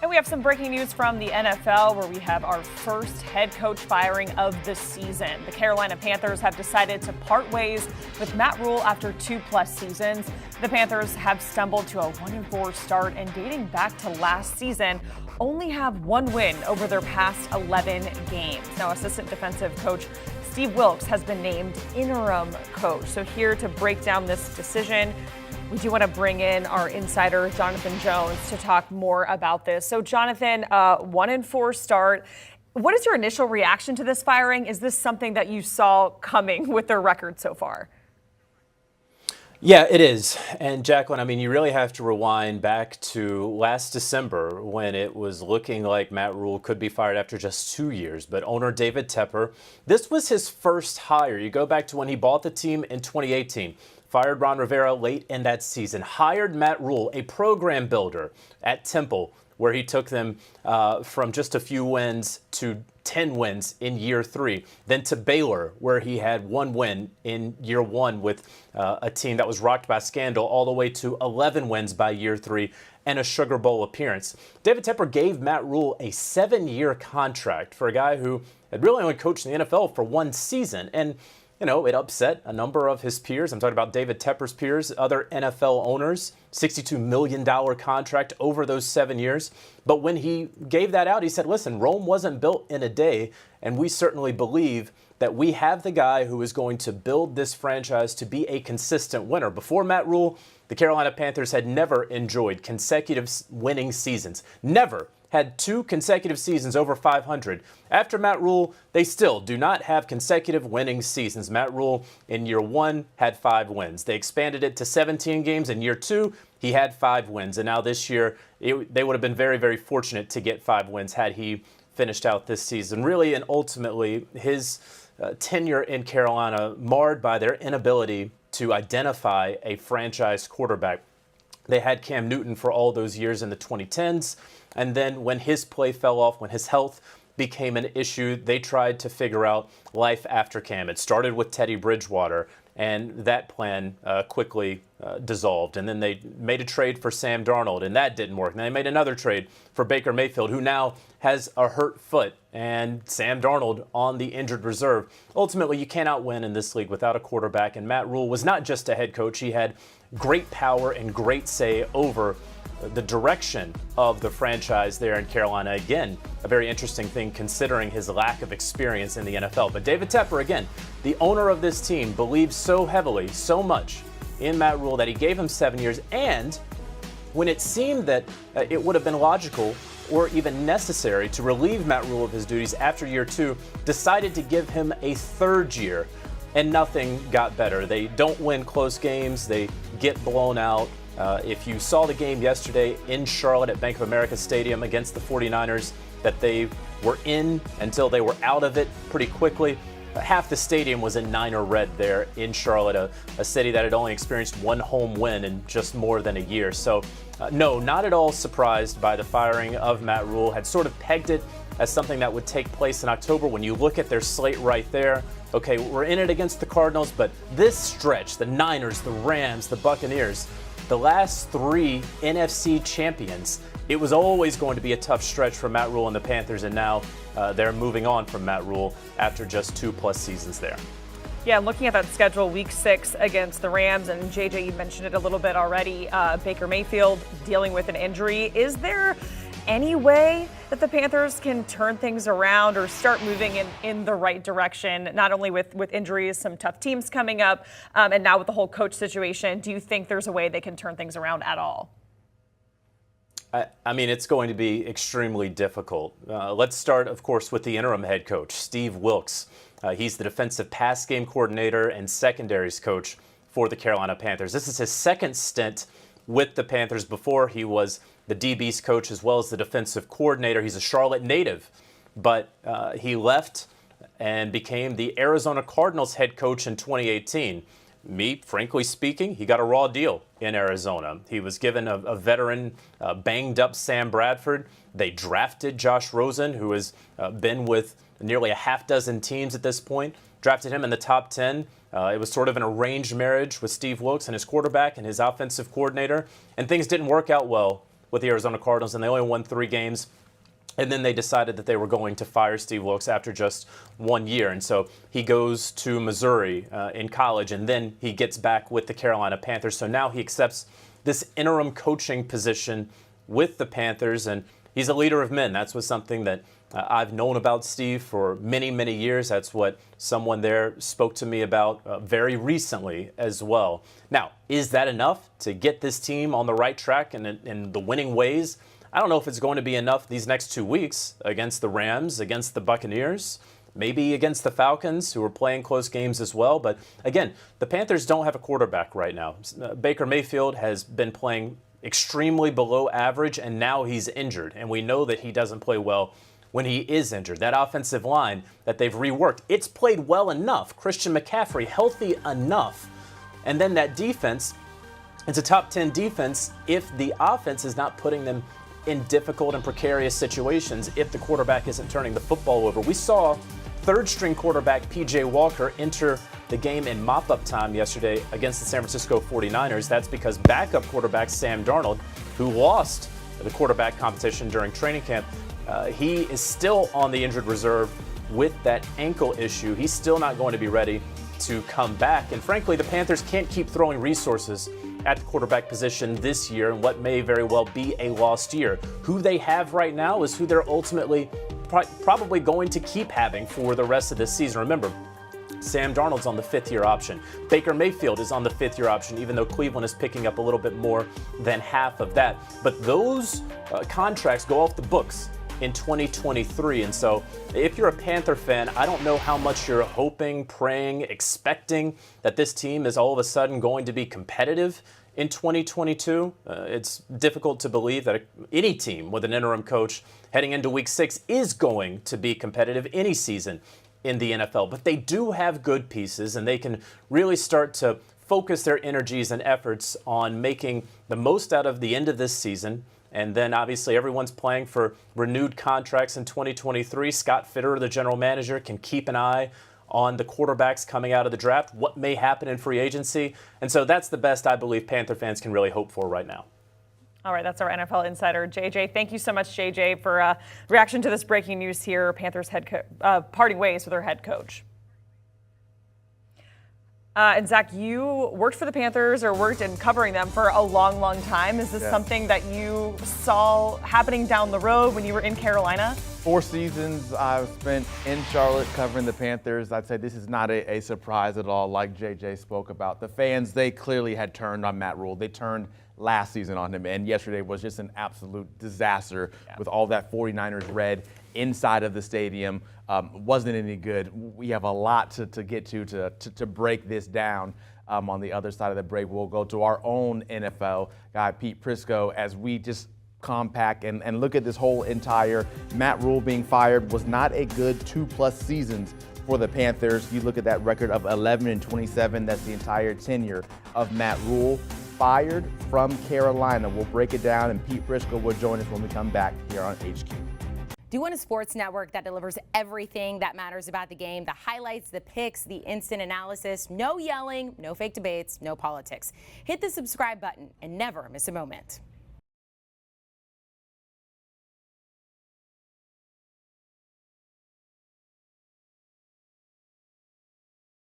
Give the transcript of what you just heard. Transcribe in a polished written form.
And we have some breaking news from the NFL where we have our first head coach firing of the season. The Carolina Panthers have decided to part ways with Matt Rhule after 2+ seasons. The Panthers have stumbled to a 1-4 start and dating back to last season only have one win over their past 11 games. Now, assistant defensive coach Steve Wilks has been named interim coach. So here to break down this decision, we do want to bring in our insider, Jonathan Jones, to talk more about this. So, Jonathan, 1-4 start. What is your initial reaction to this firing? Is this something that you saw coming with their record so far? Yeah, it is. And Jacqueline, I mean, you really have to rewind back to last December when it was looking like Matt Rhule could be fired after just 2 years. But owner David Tepper, this was his first hire. You go back to when he bought the team in 2018. Fired Ron Rivera late in that season, hired Matt Rhule, a program builder at Temple, where he took them from just a few wins to 10 wins in year 3, then to Baylor, where he had 1 win in year 1 with a team that was rocked by scandal, all the way to 11 wins by year 3 and a Sugar Bowl appearance. David Tepper gave Matt Rhule a 7-year contract for a guy who had really only coached in the NFL for 1 season. And you know, it upset a number of his peers. I'm talking about David Tepper's peers, other NFL owners, $62 million contract over those 7 years. But when he gave that out, he said, listen, Rome wasn't built in a day, and we certainly believe that we have the guy who is going to build this franchise to be a consistent winner. Before Matt Rhule, the Carolina Panthers had never enjoyed consecutive winning seasons. Never had 2 consecutive seasons over 500. After Matt Rhule, they still do not have consecutive winning seasons. Matt Rhule in year 1 had 5 wins. They expanded it to 17 games. In year 2, he had 5 wins. And now this year, they would have been very, very fortunate to get 5 wins had he finished out this season. Really, and ultimately, his tenure in Carolina marred by their inability to identify a franchise quarterback. They had Cam Newton for all those years in the 2010s. And then when his play fell off, when his health became an issue, they tried to figure out life after Cam. It started with Teddy Bridgewater, and that plan quickly dissolved. And then they made a trade for Sam Darnold, and that didn't work. And they made another trade for Baker Mayfield, who now has a hurt foot, and Sam Darnold on the injured reserve. Ultimately, you cannot win in this league without a quarterback, and Matt Rhule was not just a head coach. He had great power and great say over the direction of the franchise there in Carolina. Again, a very interesting thing considering his lack of experience in the NFL. But David Tepper, again, the owner of this team, believes so heavily, so much in Matt Rhule that he gave him 7 years. And when it seemed that it would have been logical or even necessary to relieve Matt Rhule of his duties after year 2, decided to give him a 3rd year. And nothing got better. They don't win close games. They get blown out. If you saw the game yesterday in Charlotte at Bank of America Stadium against the 49ers that they were in until they were out of it pretty quickly, half the stadium was in Niner red there in Charlotte, a city that had only experienced 1 home win in just more than a year. So, no, not at all surprised by the firing of Matt Rhule. Had sort of pegged it as something that would take place in October. When you look at their slate right there, okay, we're in it against the Cardinals, but this stretch, the Niners, the Rams, the Buccaneers, the last 3 NFC champions, it was always going to be a tough stretch for Matt Rhule and the Panthers, and now they're moving on from Matt Rhule after just 2+ seasons there. Yeah, looking at that schedule, week 6 against the Rams, and JJ, you mentioned it a little bit already, Baker Mayfield dealing with an injury. Is there any way that the Panthers can turn things around or start moving in the right direction, not only with injuries, some tough teams coming up, and now with the whole coach situation? Do you think there's a way they can turn things around at all? I mean, it's going to be extremely difficult. Let's start, of course, with the interim head coach, Steve Wilks. He's the defensive pass game coordinator and secondaries coach for the Carolina Panthers. This is his 2nd stint with the Panthers. Before, he was the DB's coach as well as the defensive coordinator. He's a Charlotte native, but he left and became the Arizona Cardinals head coach in 2018. Frankly speaking, he got a raw deal in Arizona. He was given a veteran, banged-up Sam Bradford. They drafted Josh Rosen, who has been with nearly a half dozen teams at this point. Drafted him in the top 10. It was sort of an arranged marriage with Steve Wilks and his quarterback and his offensive coordinator, and things didn't work out well with the Arizona Cardinals, and they only won 3 games. And then they decided that they were going to fire Steve Wilkes after just 1 year. And so he goes to Missouri in college, and then he gets back with the Carolina Panthers. So now he accepts this interim coaching position with the Panthers, and he's a leader of men. That's something that I've known about Steve for many, many years. That's what someone there spoke to me about very recently as well. Now, is that enough to get this team on the right track and in the winning ways? I don't know if it's going to be enough these next 2 weeks against the Rams, against the Buccaneers, maybe against the Falcons, who are playing close games as well. But again, the Panthers don't have a quarterback right now. Baker Mayfield has been playing extremely below average, and now he's injured. And we know that he doesn't play well when he is injured. That offensive line that they've reworked, it's played well enough. Christian McCaffrey, healthy enough. And then that defense, it's a top 10 defense if the offense is not putting them in difficult and precarious situations, if the quarterback isn't turning the football over. We saw third-string quarterback P.J. Walker enter the game in mop-up time yesterday against the San Francisco 49ers. That's because backup quarterback Sam Darnold, who lost the quarterback competition during training camp, he is still on the injured reserve with that ankle issue. He's still not going to be ready to come back. And frankly, the Panthers can't keep throwing resources at the quarterback position this year in what may very well be a lost year. Who they have right now is who they're ultimately probably going to keep having for the rest of this season. Remember, Sam Darnold's on the 5th-year option. Baker Mayfield is on the 5th-year option, even though Cleveland is picking up a little bit more than half of that. But those contracts go off the books in 2023. And so if you're a Panther fan, I don't know how much you're hoping, praying, expecting that this team is all of a sudden going to be competitive in 2022. It's difficult to believe that any team with an interim coach heading into week 6 is going to be competitive any season in the NFL. But they do have good pieces, and they can really start to focus their energies and efforts on making the most out of the end of this season. And then obviously everyone's playing for renewed contracts in 2023. Scott Fitterer, the general manager, can keep an eye on the quarterbacks coming out of the draft, what may happen in free agency. And so that's the best I believe Panther fans can really hope for right now. All right, that's our NFL insider, JJ. Thank you so much, JJ, for reaction to this breaking news here. Panthers parting ways with their head coach. And Zach, you worked for the Panthers or worked in covering them for a long, long time. Is this something that you saw happening down the road when you were in Carolina? 4 seasons I've spent in Charlotte covering the Panthers. I'd say this is not a surprise at all, like JJ spoke about. The fans, they clearly had turned on Matt Rhule. They turned last season on him, and yesterday was just an absolute disaster with all that 49ers red inside of the stadium. Wasn't any good. We have a lot to get to break this down. On the other side of the break, we'll go to our own NFL guy, Pete Prisco, as we just compact and look at this whole entire Matt Rhule being fired. Was not a good 2+ seasons for the Panthers. You look at that record of 11-27. That's the entire tenure of Matt Rhule. Fired from Carolina. We'll break it down, and Pete Prisco will join us when we come back here on HQ. Do you want a sports network that delivers everything that matters about the game? The highlights, the picks, the instant analysis, no yelling, no fake debates, no politics. Hit the subscribe button and never miss a moment.